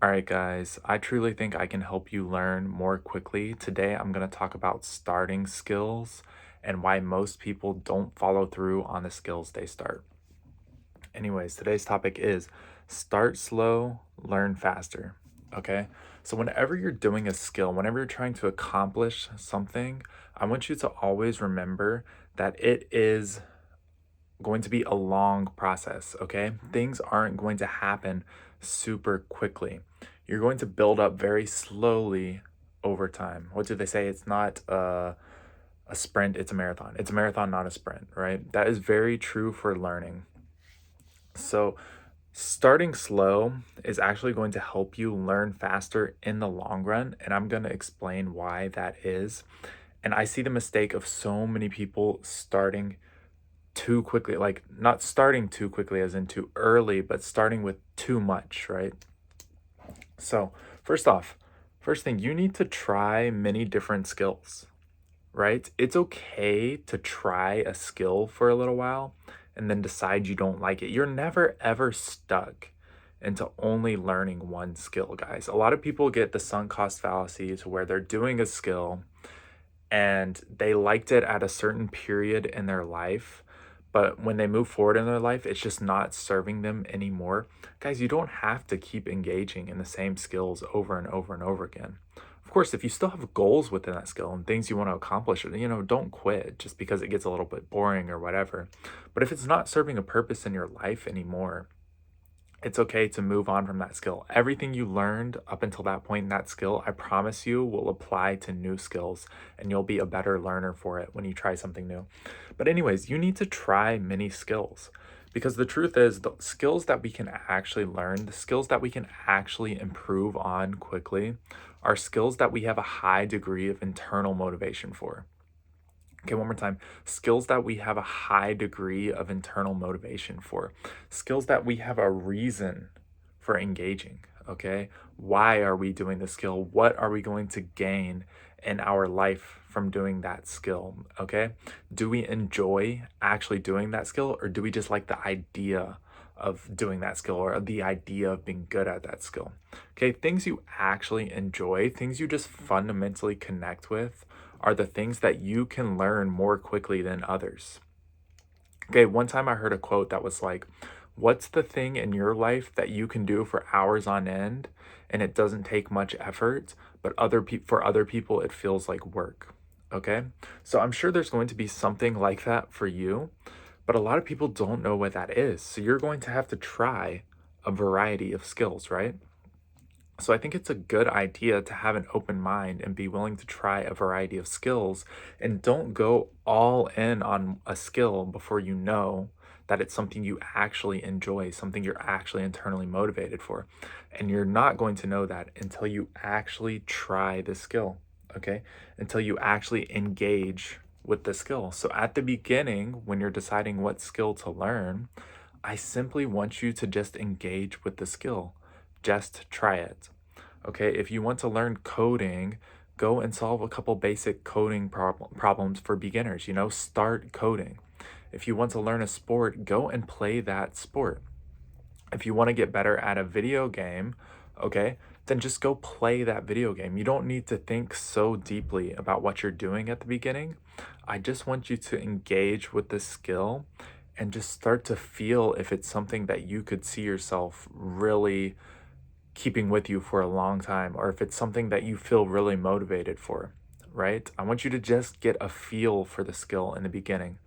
All right, guys, I truly think I can help you learn more quickly. Today, I'm going to talk about starting skills and why most people don't follow through on the skills they start. Anyways, today's topic is start slow, learn faster. Okay, so whenever you're doing a skill, whenever you're trying to accomplish something, I want you to always remember that it is going to be a long process, okay? Things aren't going to happen super quickly. You're going to build up very slowly over time. What do they say? It's not a sprint, it's a marathon. It's a marathon, not a sprint, right? That is very true for learning. So, starting slow is actually going to help you learn faster in the long run, and I'm going to explain why that is. And I see the mistake of so many people starting too quickly, like not starting too quickly as in too early, but starting with too much, right? So, first off, first thing, you need to try many different skills, right? It's okay to try a skill for a little while and then decide you don't like it. You're never ever stuck into only learning one skill, guys. A lot of people get the sunk cost fallacy to where they're doing a skill and they liked it at a certain period in their life, but when they move forward in their life, it's just not serving them anymore. Guys, you don't have to keep engaging in the same skills over and over and over again. Of course, if you still have goals within that skill and things you want to accomplish, don't quit just because it gets a little bit boring or whatever. But if it's not serving a purpose in your life anymore, it's okay to move on from that skill. Everything you learned up until that point in that skill, I promise you, will apply to new skills and you'll be a better learner for it when you try something new. But, anyways, you need to try many skills because the truth is, the skills that we can actually learn, the skills that we can actually improve on quickly, are skills that we have a high degree of internal motivation for. Okay, one more time. Skills that we have a high degree of internal motivation for. Skills that we have a reason for engaging. Okay, why are we doing the skill? What are we going to gain in our life from doing that skill? Okay, do we enjoy actually doing that skill, or do we just like the idea of doing that skill or the idea of being good at that skill? Okay, things you actually enjoy, things you just fundamentally connect with are the things that you can learn more quickly than others. Okay, one time I heard a quote that was like, what's the thing in your life that you can do for hours on end and it doesn't take much effort, but for other people it feels like work? Okay? So I'm sure there's going to be something like that for you, but a lot of people don't know what that is. So you're going to have to try a variety of skills, right? So I think it's a good idea to have an open mind and be willing to try a variety of skills and don't go all in on a skill before you know that it's something you actually enjoy, something you're actually internally motivated for. And you're not going to know that until you actually try the skill, okay? Until you actually engage with the skill. So at the beginning, when you're deciding what skill to learn, I simply want you to just engage with the skill. Just try it. Okay, if you want to learn coding, go and solve a couple basic coding problems for beginners. Start coding. If you want to learn a sport, go and play that sport. If you want to get better at a video game, okay, then just go play that video game. You don't need to think so deeply about what you're doing at the beginning. I just want you to engage with the skill and just start to feel if it's something that you could see yourself really keeping with you for a long time, or if it's something that you feel really motivated for, right? I want you to just get a feel for the skill in the beginning.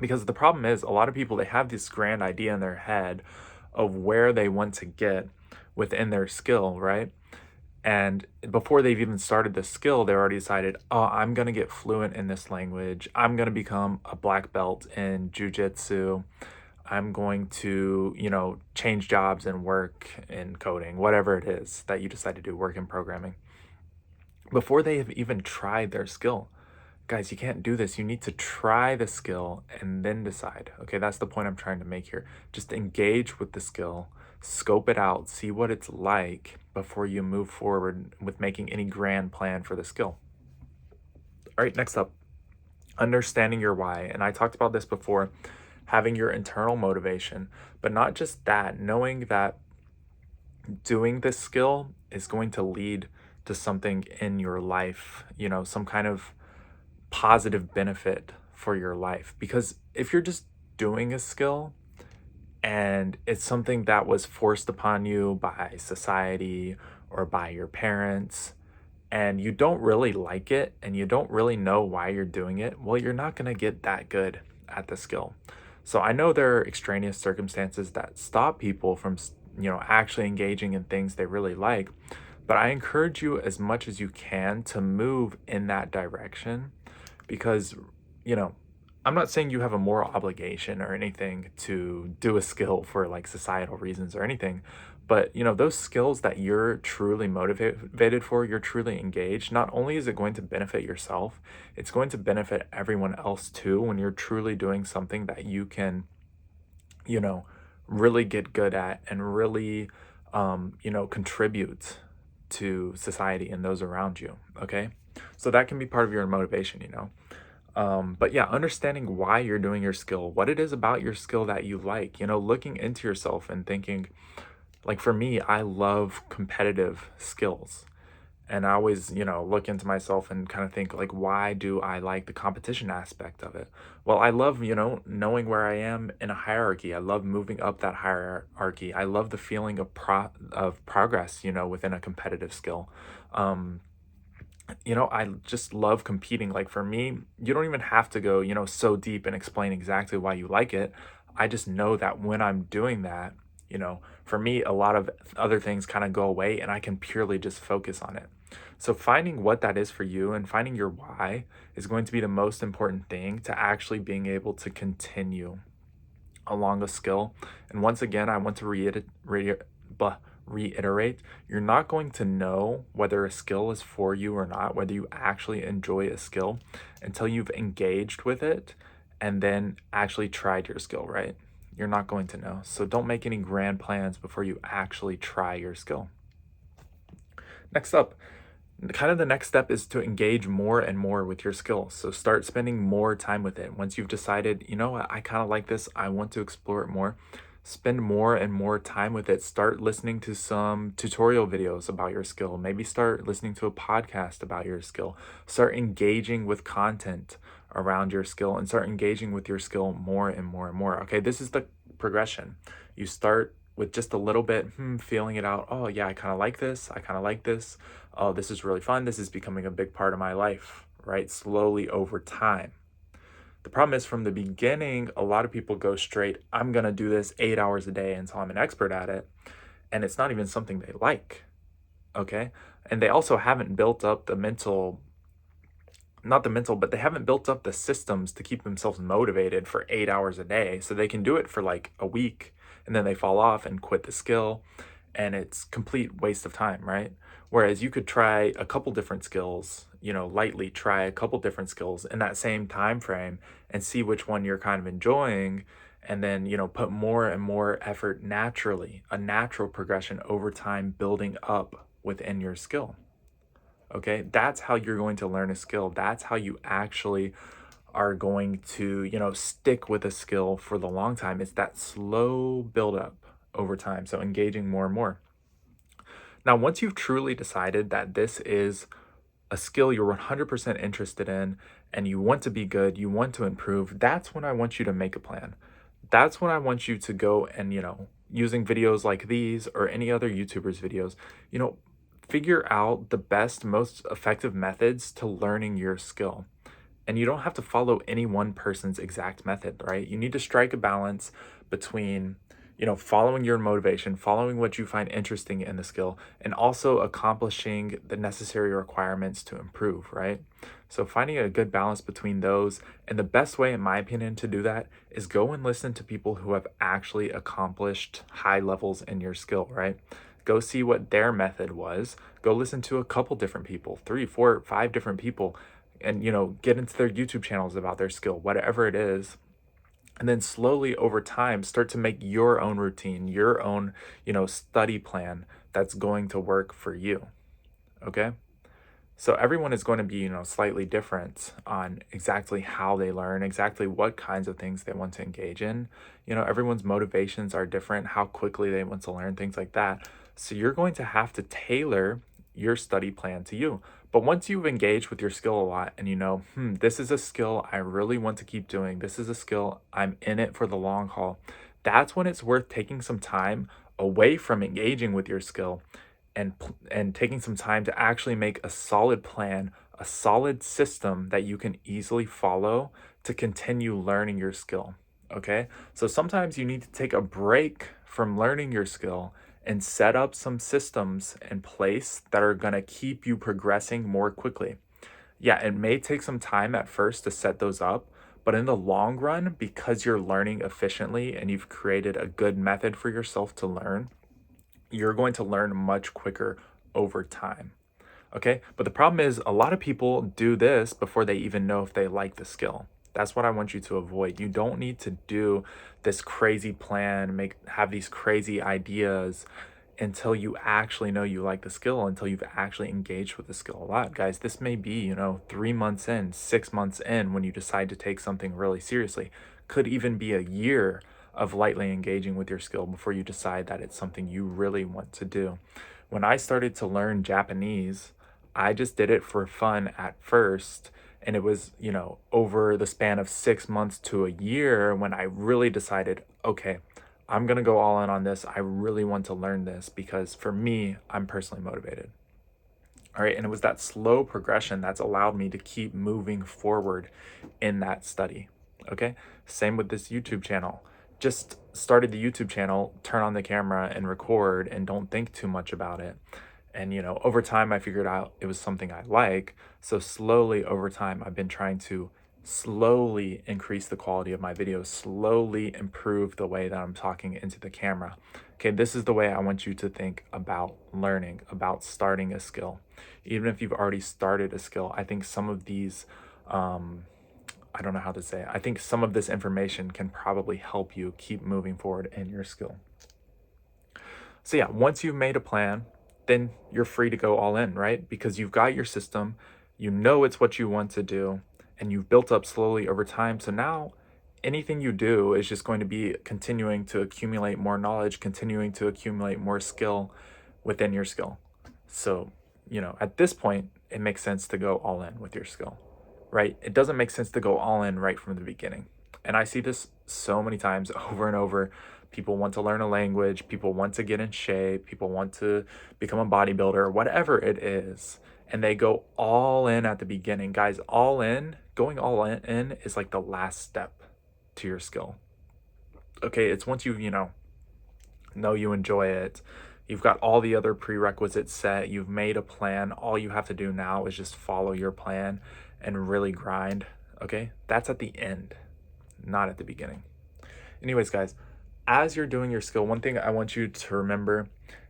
Because the problem is, a lot of people, they have this grand idea in their head of where they want to get within their skill, right? And before they've even started the skill, they already decided, oh, I'm going to get fluent in this language. I'm going to become a black belt in jujitsu. I'm going to, change jobs and work in coding, whatever it is that you decide to do, work in programming, before they have even tried their skill. Guys, you can't do this. You need to try the skill and then decide. Okay, that's the point I'm trying to make here. Just engage with the skill, scope it out, see what it's like before you move forward with making any grand plan for the skill. All right, next up, understanding your why. And I talked about this before, having your internal motivation, but not just that, knowing that doing this skill is going to lead to something in your life, some kind of positive benefit for your life. Because if you're just doing a skill and it's something that was forced upon you by society or by your parents, and you don't really like it and you don't really know why you're doing it, well, you're not going to get that good at the skill. So I know there are extraneous circumstances that stop people from, actually engaging in things they really like, but I encourage you as much as you can to move in that direction because, you know, I'm not saying you have a moral obligation or anything to do a skill for like societal reasons or anything, but those skills that you're truly motivated for, you're truly engaged, not only is it going to benefit yourself, it's going to benefit everyone else too when you're truly doing something that you can, you know, really get good at and really, contribute to society and those around you. Okay. So that can be part of your motivation. But yeah, understanding why you're doing your skill, what it is about your skill that you like, looking into yourself and thinking, like for me, I love competitive skills. And I always, look into myself and kind of think, like, why do I like the competition aspect of it? Well, I love, knowing where I am in a hierarchy. I love moving up that hierarchy. I love the feeling of progress, within a competitive skill. Um, I just love competing. Like for me, you don't even have to go, so deep and explain exactly why you like it. I just know that when I'm doing that, for me, a lot of other things kind of go away and I can purely just focus on it. So finding what that is for you and finding your why is going to be the most important thing to actually being able to continue along a skill. And once again, I want to reiterate, you're not going to know whether a skill is for you or not, whether you actually enjoy a skill until you've engaged with it and then actually tried your skill, right? You're not going to know. So don't make any grand plans before you actually try your skill. Next up, kind of the next step is to engage more and more with your skills. So start spending more time with it. Once you've decided, what, I kind of like this, I want to explore it more, spend more and more time with it. Start listening to some tutorial videos about your skill. Maybe start listening to a podcast about your skill. Start engaging with content around your skill and start engaging with your skill more and more and more. Okay, this is the progression. You start with just a little bit, feeling it out. Oh, yeah, I kind of like this. I kind of like this. Oh, this is really fun. This is becoming a big part of my life, right? Slowly over time. The problem is from the beginning, a lot of people go straight, I'm going to do this 8 hours a day until I'm an expert at it. And it's not even something they like. Okay. And they also haven't built up the mental, not the mental, but they haven't built up the systems to keep themselves motivated for 8 hours a day. So they can do it for like a week and then they fall off and quit the skill. And it's complete waste of time, right? Whereas you could try a couple different skills, lightly try a couple different skills in that same time frame and see which one you're kind of enjoying and then, put more and more effort naturally, a natural progression over time building up within your skill. Okay? That's how you're going to learn a skill. That's how you actually are going to, stick with a skill for the long time. It's that slow build up over time. So engaging more and more. Now, once you've truly decided that this is a skill you're 100% interested in and you want to be good, you want to improve, that's when I want you to make a plan. That's when I want you to go and, using videos like these or any other YouTuber's videos, you know, figure out the best, most effective methods to learning your skill. And you don't have to follow any one person's exact method, right? You need to strike a balance between, following your motivation, following what you find interesting in the skill, and also accomplishing the necessary requirements to improve, right? So finding a good balance between those. And the best way, in my opinion, to do that is go and listen to people who have actually accomplished high levels in your skill, right? Go see what their method was. Go listen to a couple different people, 3, 4, 5 different people, and get into their YouTube channels about their skill, whatever it is. And then slowly over time start to make your own routine, your own, study plan that's going to work for you. Okay? So everyone is going to be, slightly different on exactly how they learn, exactly what kinds of things they want to engage in. Everyone's motivations are different, how quickly they want to learn, things like that. So you're going to have to tailor your study plan to you. But once you've engaged with your skill a lot and you know, this is a skill I really want to keep doing, this is a skill I'm in it for the long haul, that's when it's worth taking some time away from engaging with your skill and taking some time to actually make a solid plan, a solid system that you can easily follow to continue learning your skill. Okay? So sometimes you need to take a break from learning your skill and set up some systems in place that are going to keep you progressing more quickly. Yeah, it may take some time at first to set those up, but in the long run, because you're learning efficiently and you've created a good method for yourself to learn, you're going to learn much quicker over time. Okay. But the problem is, a lot of people do this before they even know if they like the skill. That's what I want you to avoid. You don't need to do this crazy plan, have these crazy ideas until you actually know you like the skill, until you've actually engaged with the skill a lot. Guys, this may be, 3 months in, 6 months in when you decide to take something really seriously. Could even be a year of lightly engaging with your skill before you decide that it's something you really want to do. When I started to learn Japanese, I just did it for fun at first. And it was, over the span of 6 months to a year when I really decided, okay, I'm going to go all in on this. I really want to learn this because for me, I'm personally motivated. All right. And it was that slow progression that's allowed me to keep moving forward in that study. Okay. Same with this YouTube channel. Just started the YouTube channel, turn on the camera and record and don't think too much about it. And, over time, I figured out it was something I like. So slowly over time, I've been trying to slowly increase the quality of my videos, slowly improve the way that I'm talking into the camera. Okay, this is the way I want you to think about learning, about starting a skill. Even if you've already started a skill, I think some of these, I don't know how to say it. I think some of this information can probably help you keep moving forward in your skill. So yeah, once you've made a plan, then you're free to go all in, right? Because you've got your system, you know it's what you want to do, and you've built up slowly over time. So now anything you do is just going to be continuing to accumulate more knowledge, continuing to accumulate more skill within your skill. So, at this point, it makes sense to go all in with your skill, right? It doesn't make sense to go all in right from the beginning. And I see this so many times over and over. People want to learn a language, people want to get in shape, people want to become a bodybuilder, whatever it is. And they go all in at the beginning. Guys, going all in is like the last step to your skill. Okay, it's once know you enjoy it. You've got all the other prerequisites set. You've made a plan. All you have to do now is just follow your plan and really grind. Okay, that's at the end, not at the beginning. Anyways, guys, as you're doing your skill, one thing I want you to remember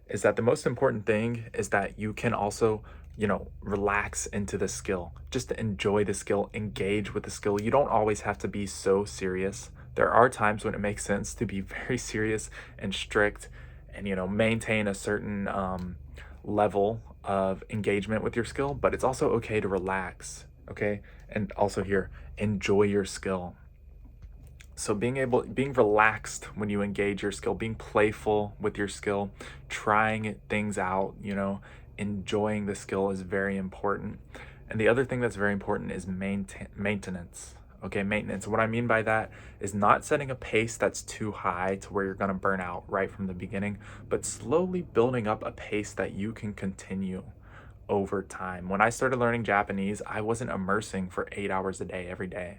is that the most important thing is that you can also, relax into the skill. Just enjoy the skill, engage with the skill. You don't always have to be so serious. There are times when it makes sense to be very serious and strict and, maintain a certain level of engagement with your skill, but it's also okay to relax, okay? And also here, enjoy your skill. So being relaxed when you engage your skill, being playful with your skill, trying things out, enjoying the skill is very important. And the other thing that's very important is maintenance. Okay, maintenance. What I mean by that is not setting a pace that's too high to where you're going to burn out right from the beginning, but slowly building up a pace that you can continue over time. When I started learning Japanese, I wasn't immersing for 8 hours a day every day.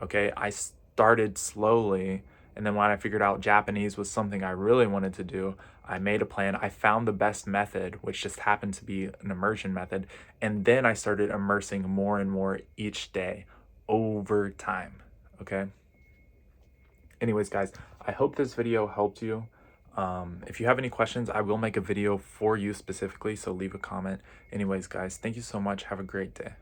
Okay, I started slowly, and then when I figured out Japanese was something I really wanted to do, I made a plan. I found the best method, which just happened to be an immersion method, and then I started immersing more and more each day over time. Okay, anyways, guys, I hope this video helped you. If you have any questions, I will make a video for you specifically, so leave a comment. Anyways, guys, thank you so much. Have a great day.